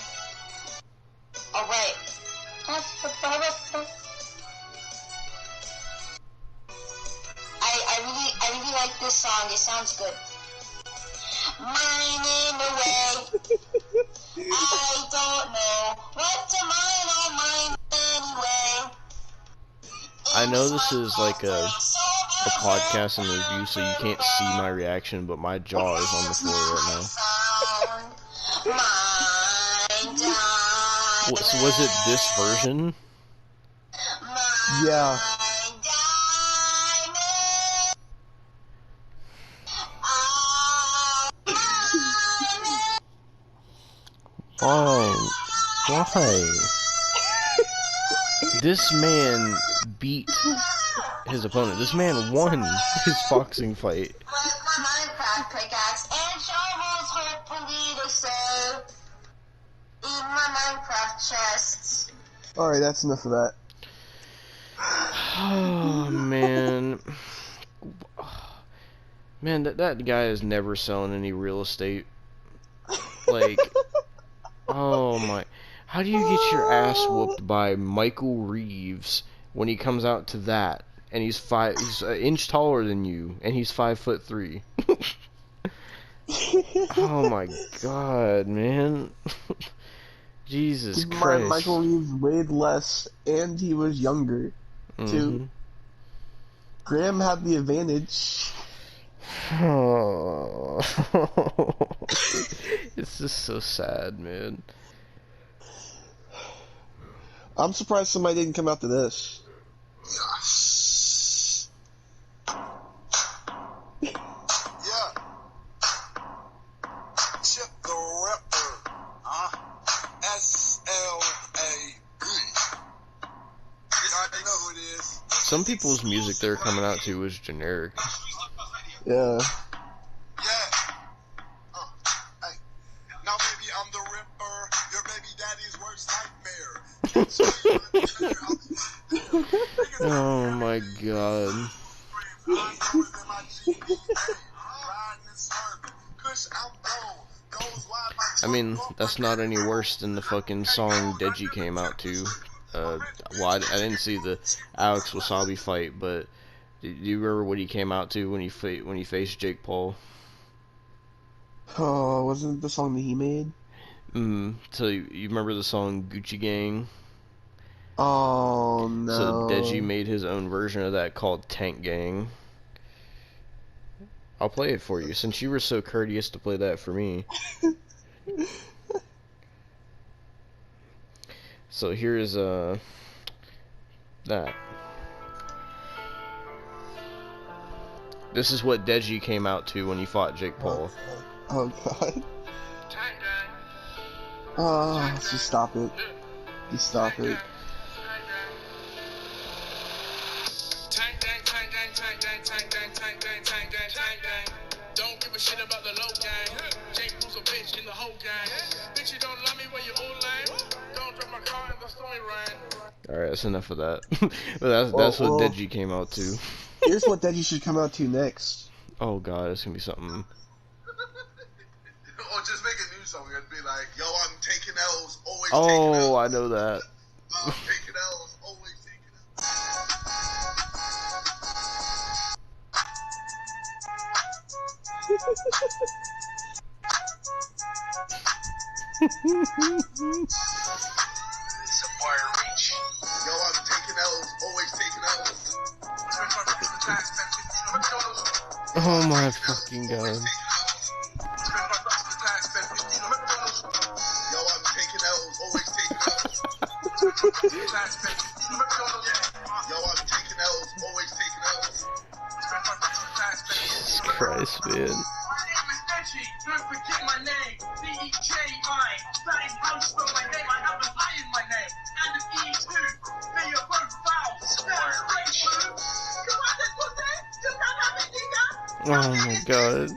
[SPEAKER 4] Oh wait. I really like this song. It sounds good. Mine in the way. I don't know what to mine or mine anyway.
[SPEAKER 1] I know this is like a podcast and review, so you can't see my reaction, but my jaw is on the floor right now. So was it this version?
[SPEAKER 2] Yeah.
[SPEAKER 1] Why? This man beat his opponent. This man won his boxing fight.
[SPEAKER 2] Alright, that's enough of that.
[SPEAKER 1] Oh man. Man, that guy is never selling any real estate. Like, oh my. How do you get your ass whooped by Michael Reeves when he comes out to that? And he's an inch taller than you, and he's 5'3". Oh my god, man. Jesus Christ.
[SPEAKER 2] Michael Reeves weighed less, and he was younger, too. Graham had the advantage.
[SPEAKER 1] Oh. It's just so sad, man.
[SPEAKER 2] I'm surprised somebody didn't come out to this.
[SPEAKER 5] Yeah. Chip the Ripper. S-L-A-B. You already know who it is.
[SPEAKER 1] Some people's music they're coming out to is generic.
[SPEAKER 2] Yeah.
[SPEAKER 5] Yeah. Hey. Now, baby, I'm the Ripper. Your baby daddy's worst nightmare.
[SPEAKER 1] Oh my god. I mean, that's not any worse than the fucking song Deji came out to. Well, I didn't see the Alex Wasabi fight, but do you remember what he came out to when he faced Jake Paul?
[SPEAKER 2] Oh, wasn't it the song that he made?
[SPEAKER 1] So you remember the song Gucci Gang?
[SPEAKER 2] Oh no.
[SPEAKER 1] So Deji made his own version of that called Tank Gang. I'll play it for you since you were so courteous to play that for me. So here's that. This is what Deji came out to when he fought Jake Paul.
[SPEAKER 2] Oh god. Oh, just stop it. Just stop it.
[SPEAKER 6] Don't give a shit about the low gang. Jake was a bitch in the whole gang. Bitch, you don't love me when you're old lame. Don't drop my car in the stormy rain.
[SPEAKER 1] Alright, that's enough of that. That's what Deji came out to.
[SPEAKER 2] Here's what Deji should come out to next.
[SPEAKER 1] Oh god, it's gonna be something.
[SPEAKER 5] Or just make a new song and be like, yo, I'm taking L's, always taking
[SPEAKER 1] Oh,
[SPEAKER 5] L's.
[SPEAKER 1] I know that.
[SPEAKER 5] Taking L's, always taking L's.
[SPEAKER 3] It's a fire reach.
[SPEAKER 5] Yo, I'm taking L's, always taking L's.
[SPEAKER 1] Oh my fucking god.
[SPEAKER 5] Yo, I'm taking L's, always taking L's. Yo, I'm taking L's, always taking L's.
[SPEAKER 1] Jesus Christ, man.
[SPEAKER 6] My name is Edgy, don't forget my name. D-E-J-I. That is how you spell my name. I have an I in my name. And an E too. May you're both foul. That's great, boo. Come on, this pussy. You can't have it, nigga.
[SPEAKER 1] Oh my god.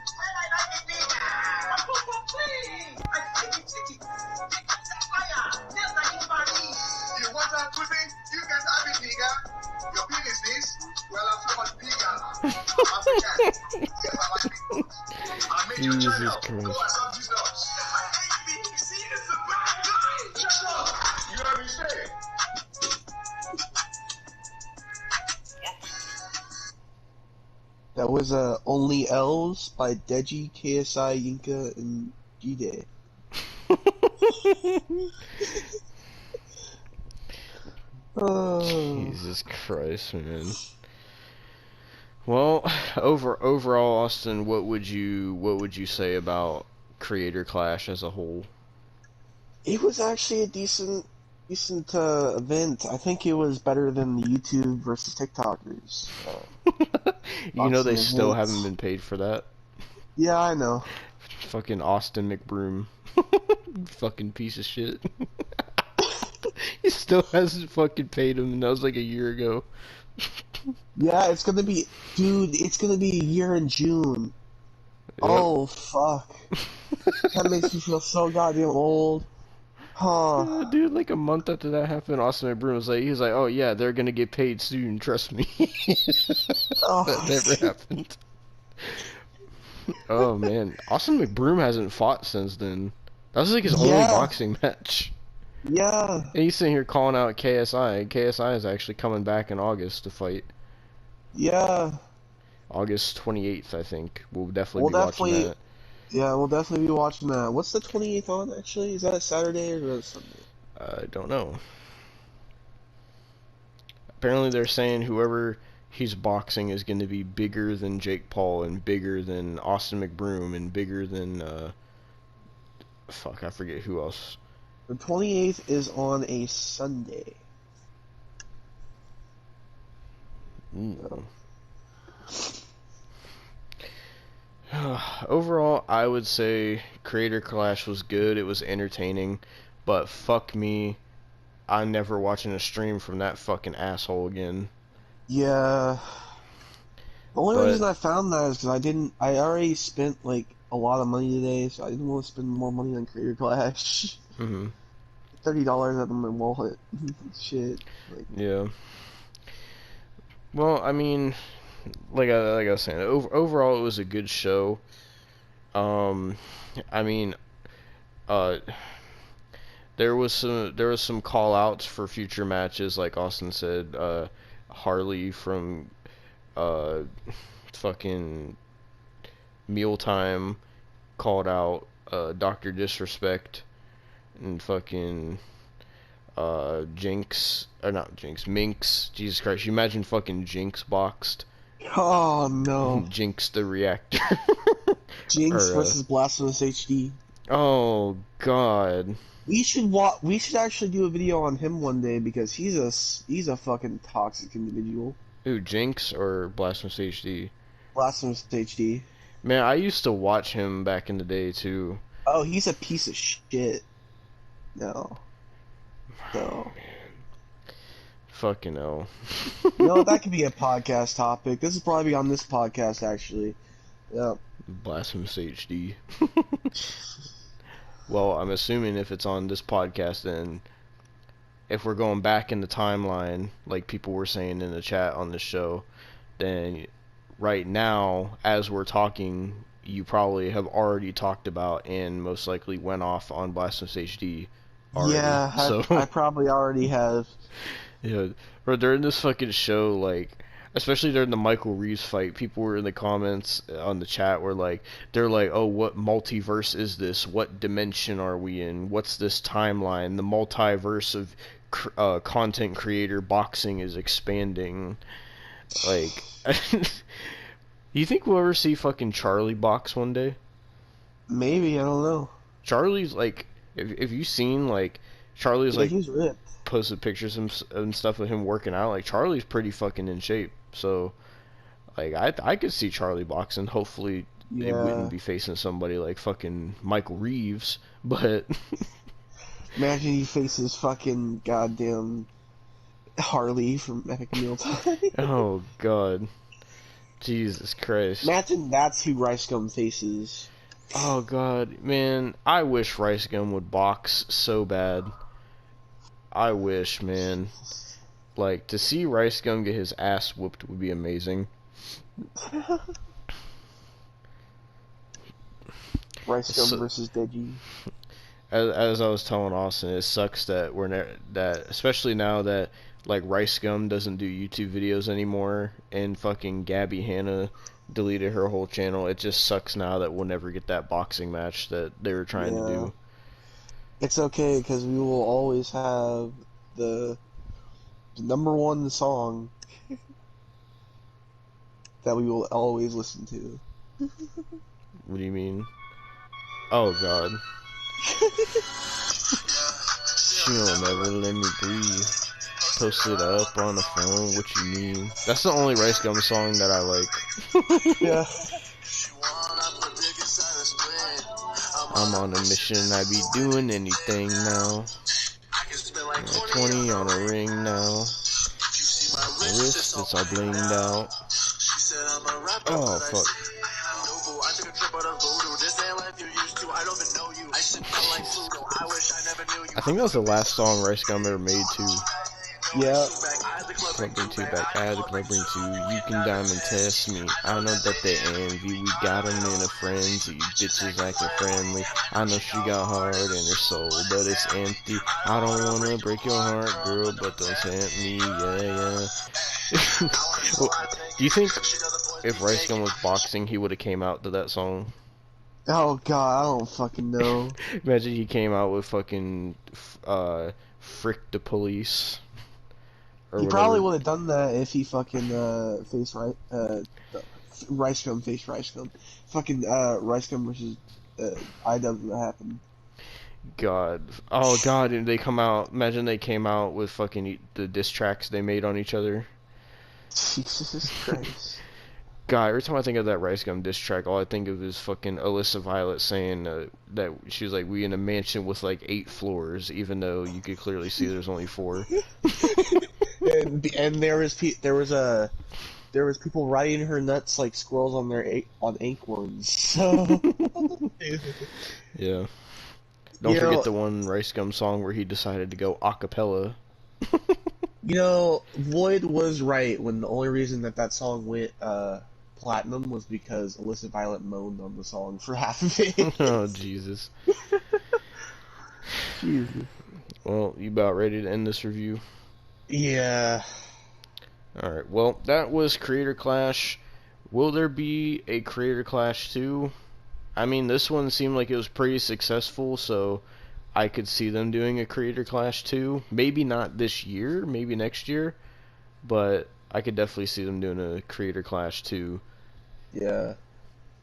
[SPEAKER 5] You want that pussy? You can have it, nigga. Your business is, well, I'm so much bigger. African. Yes, I like big boys. I made your
[SPEAKER 1] Jesus
[SPEAKER 5] channel.
[SPEAKER 1] Christ.
[SPEAKER 5] Go and sub these nuts.
[SPEAKER 6] ABC is a bad guy.
[SPEAKER 5] Shut up. You heard me say it.
[SPEAKER 2] That was Only L's by Deji, KSI, Yinka, and G-Day.
[SPEAKER 1] Jesus Christ, man. Well, overall, Austin, what would you say about Creator Clash as a whole?
[SPEAKER 2] It was actually a decent event. I think it was better than the YouTube versus TikTokers.
[SPEAKER 1] You know they
[SPEAKER 2] Austin
[SPEAKER 1] still
[SPEAKER 2] events.
[SPEAKER 1] haven't been paid for that.
[SPEAKER 2] Yeah, I know.
[SPEAKER 1] Fucking Austin McBroom. Fucking piece of shit. He still hasn't fucking paid him, and that was like a year ago.
[SPEAKER 2] Yeah, it's gonna be, dude. It's gonna be a year in June.
[SPEAKER 1] Yep.
[SPEAKER 2] Oh fuck. That makes me feel so goddamn old. Huh.
[SPEAKER 1] Dude, like a month after that happened, Austin McBroom was like, oh yeah, they're gonna get paid soon, trust me.
[SPEAKER 2] Oh.
[SPEAKER 1] That never happened. Oh man, Austin McBroom hasn't fought since then. That was like his only
[SPEAKER 2] Yeah.
[SPEAKER 1] boxing match.
[SPEAKER 2] Yeah.
[SPEAKER 1] And he's sitting here calling out KSI. KSI is actually coming back in August to fight.
[SPEAKER 2] Yeah.
[SPEAKER 1] August 28th, I think. We'll definitely
[SPEAKER 2] We'll
[SPEAKER 1] be watching
[SPEAKER 2] definitely-
[SPEAKER 1] that.
[SPEAKER 2] Yeah, we'll definitely be watching that. What's the 28th on, actually? Is that a Saturday or a Sunday?
[SPEAKER 1] I don't know. Apparently they're saying whoever he's boxing is going to be bigger than Jake Paul and bigger than Austin McBroom and bigger than, fuck, I forget who else.
[SPEAKER 2] The 28th is on a Sunday.
[SPEAKER 1] Overall, I would say Creator Clash was good. It was entertaining, but fuck me, I'm never watching a stream from that fucking asshole again.
[SPEAKER 2] Yeah. The only
[SPEAKER 1] But-
[SPEAKER 2] reason I found that is because I already spent, like, a lot of money today, so I didn't want to spend more money on Creator Clash.
[SPEAKER 1] Mhm.
[SPEAKER 2] $30 out of my wallet. Shit. Like,
[SPEAKER 1] Yeah. Well, I mean, like I was saying, overall it was a good show. I mean, there was some call outs for future matches, like Austin said. Harley from fucking Mealtime called out Dr. Disrespect and fucking Jinx, or not Jinx, Minx. Jesus Christ, you imagine fucking Jinx boxed.
[SPEAKER 2] oh no.
[SPEAKER 1] Jinx the Reactor.
[SPEAKER 2] Jinx
[SPEAKER 1] Or,
[SPEAKER 2] versus Blasphemous HD.
[SPEAKER 1] Oh god.
[SPEAKER 2] We should actually do a video on him one day because he's a fucking toxic individual.
[SPEAKER 1] Ooh, Jinx or Blasphemous HD?
[SPEAKER 2] Blasphemous HD.
[SPEAKER 1] Man, I used to watch him back in the day too.
[SPEAKER 2] Oh, he's a piece of shit. No. No.
[SPEAKER 1] Fucking hell.
[SPEAKER 2] No, that could be a podcast topic. This is probably on this podcast actually. Yep.
[SPEAKER 1] Blasphemous HD. Well, I'm assuming if it's on this podcast, then if we're going back in the timeline, like people were saying in the chat on the show, then right now, as we're talking, you probably have already talked about and most likely went off on Blasphemous HD. already.
[SPEAKER 2] Yeah,
[SPEAKER 1] So
[SPEAKER 2] I probably already have.
[SPEAKER 1] yeah, bro, during this fucking show, like, especially during the Michael Reeves fight, people were in the comments on the chat were like, they're like, oh, what multiverse is this? What dimension are we in? What's this timeline? The multiverse of content creator boxing is expanding. Like, you think we'll ever see fucking Charlie box one day?
[SPEAKER 2] Maybe, I don't know.
[SPEAKER 1] Charlie's like, if you seen like, Charlie's
[SPEAKER 2] Yeah,
[SPEAKER 1] like
[SPEAKER 2] he's ripped.
[SPEAKER 1] posted pictures and stuff of him working out. Like Charlie's pretty fucking in shape. So like I could see Charlie boxing. Hopefully it wouldn't
[SPEAKER 2] Yeah.
[SPEAKER 1] be facing somebody like fucking Michael Reeves. But
[SPEAKER 2] Imagine he faces fucking goddamn Harley from Epic Meal Time.
[SPEAKER 1] oh god, Jesus Christ.
[SPEAKER 2] Imagine that's who Rice Gum faces.
[SPEAKER 1] Oh god, man, I wish Rice Gum would box so bad. I wish, man. Like, to see Rice Gum get his ass whooped would be amazing.
[SPEAKER 2] Rice Gum
[SPEAKER 1] So-
[SPEAKER 2] versus Deji.
[SPEAKER 1] As I was telling Austin, it sucks that that especially now that like Rice Gum doesn't do YouTube videos anymore, and fucking Gabby Hanna deleted her whole channel. It just sucks now that we'll never get that boxing match that they were trying to do.
[SPEAKER 2] It's okay, because we will always have the number one song that we will always listen to.
[SPEAKER 1] What do you mean? Oh god. She'll never let me breathe. Post it up on the phone, what you mean? That's the only Rice Gum song that I like.
[SPEAKER 2] Yeah.
[SPEAKER 1] I'm on a mission, I be doing anything now. 20 on a ring now. My wrist, it's all blinged out. Oh, fuck. I think that was the last song Rice Gum ever made, too.
[SPEAKER 2] Yeah.
[SPEAKER 1] Club bring two back, add the club bring two. You can diamond test me. I know that they envy. We got them in a frenzy. Bitches acting friendly. I know she got heart in her soul, but it's empty. I don't wanna break your heart, girl, but don't tempt me. Yeah, yeah. Well, do you think if Rice Gum was boxing, he would have came out to that song?
[SPEAKER 2] Oh god, I don't fucking know.
[SPEAKER 1] Imagine he came out with fucking frick the police. Or
[SPEAKER 2] He
[SPEAKER 1] whatever.
[SPEAKER 2] probably would have done that if he fucking faced Rice Gum faced Rice Gum. Fucking Rice Gum versus IW happened.
[SPEAKER 1] God. Oh god, and they come out, imagine they came out with fucking the diss tracks they made on each other.
[SPEAKER 2] Jesus Christ.
[SPEAKER 1] God, every time I think of that Rice Gum diss track, all I think of is fucking Alyssa Violet saying that she was like, we in a mansion with like 8 floors, even though you could clearly see there's only 4.
[SPEAKER 2] and there was people riding her nuts like squirrels on their on acorns. So
[SPEAKER 1] Yeah. Don't forget the one Rice Gum song where he decided to go a cappella.
[SPEAKER 2] Void was right when the only reason that song went platinum was because Alyssa Violet moaned on the song for half of it.
[SPEAKER 1] Oh, Jesus.
[SPEAKER 2] Jesus.
[SPEAKER 1] Well, you about ready to end this review?
[SPEAKER 2] Yeah.
[SPEAKER 1] Alright, well, that was Creator Clash. Will there be a Creator Clash 2? I mean, this one seemed like it was pretty successful, so I could see them doing a Creator Clash 2. Maybe not this year, maybe next year, but I could definitely see them doing a Creator Clash 2.
[SPEAKER 2] Yeah.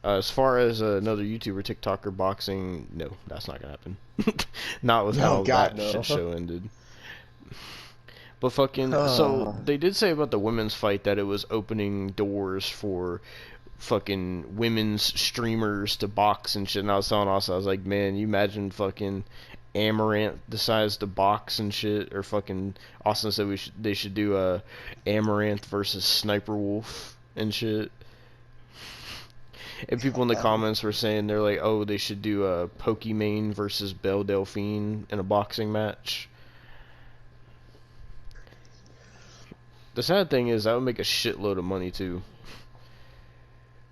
[SPEAKER 1] As far as another YouTuber, TikToker boxing, no, that's not gonna happen. Not with how that shit show ended. But fucking, so they did say about the women's fight that it was opening doors for fucking women's streamers to box and shit. And I was telling Austin, I was like, man, you imagine fucking Amaranth decides to box and shit, or fucking Austin said they should do a Amaranth versus Sniper Wolf and shit. And people in the comments were saying they're like, oh, they should do a Pokimane versus Belle Delphine in a boxing match. The sad thing is that would make a shitload of money too.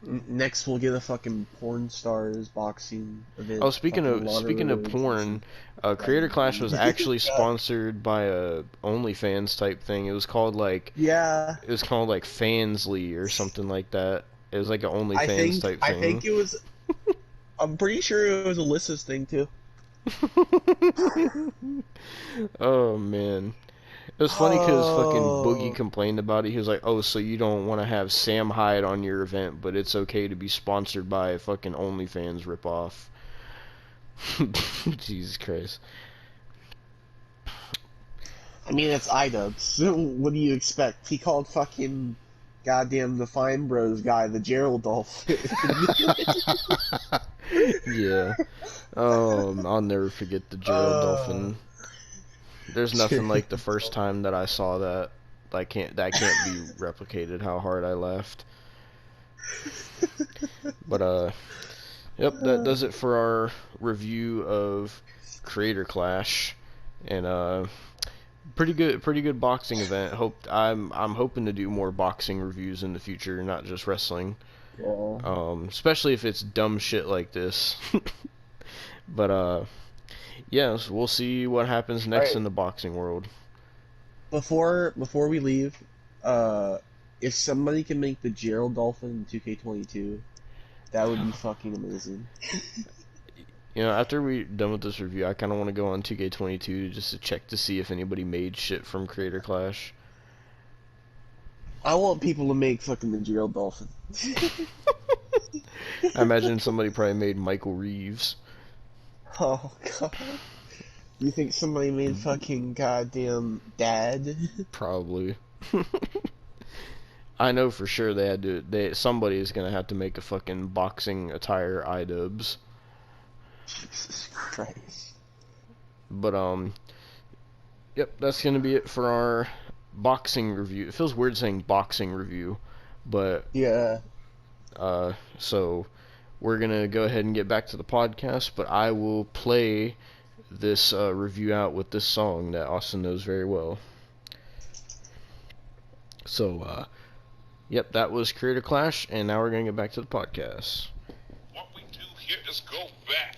[SPEAKER 2] Next, we'll get a fucking porn stars boxing event.
[SPEAKER 1] Oh, speaking
[SPEAKER 2] fucking
[SPEAKER 1] of
[SPEAKER 2] Lana
[SPEAKER 1] speaking of
[SPEAKER 2] Rhodes and
[SPEAKER 1] porn,
[SPEAKER 2] some
[SPEAKER 1] Creator Clash was actually
[SPEAKER 2] God.
[SPEAKER 1] sponsored by a OnlyFans type thing. It was called like
[SPEAKER 2] Yeah,
[SPEAKER 1] Fansly or something like that. It was like an
[SPEAKER 2] I
[SPEAKER 1] OnlyFans
[SPEAKER 2] think
[SPEAKER 1] type
[SPEAKER 2] I
[SPEAKER 1] thing.
[SPEAKER 2] think it was. I'm pretty sure it was Alyssa's thing too.
[SPEAKER 1] Oh man. It was funny because fucking Boogie
[SPEAKER 2] Oh,
[SPEAKER 1] complained about it. He was like, "Oh, so you don't want to have Sam Hyde on your event, but it's okay to be sponsored by a fucking OnlyFans ripoff." Jesus Christ.
[SPEAKER 2] I mean it's iDubbbz. What do you expect? He called fucking goddamn the Fine Bros guy the Gerald Dolphin.
[SPEAKER 1] Yeah. I'll never forget the Gerald
[SPEAKER 2] uh,
[SPEAKER 1] Dolphin. There's nothing like the first time that I saw that. That can't be replicated. How hard I laughed. But yep, that does it for our review of Creator Clash, and pretty good boxing event. I'm hoping to do more boxing reviews in the future, not just wrestling.
[SPEAKER 2] Yeah.
[SPEAKER 1] Especially if it's dumb shit like this. But yeah, so we'll see what happens next
[SPEAKER 2] Alright,
[SPEAKER 1] in the boxing world.
[SPEAKER 2] before we leave, if somebody can make the Gerald Dolphin in 2K22, that would be fucking amazing.
[SPEAKER 1] You know, after we're done with this review, I kind of want to go on 2K22 just to check to see if anybody made shit from Creator Clash.
[SPEAKER 2] I want people to make fucking the Gerald Dolphin.
[SPEAKER 1] I imagine somebody probably made Michael Reeves.
[SPEAKER 2] Oh god. You think somebody made fucking goddamn Dad?
[SPEAKER 1] Probably. I know for sure they had to. Somebody's gonna have to make a fucking boxing attire iDubbbz.
[SPEAKER 2] Jesus Christ.
[SPEAKER 1] But yep, that's gonna be it for our boxing review. It feels weird saying boxing review, but
[SPEAKER 2] Yeah.
[SPEAKER 1] so we're gonna go ahead and get back to the podcast. But I will play this review out with this song that Austin knows very well. So yep, that was Creator Clash, and now we're gonna get back to the podcast.
[SPEAKER 7] What we do here is go back.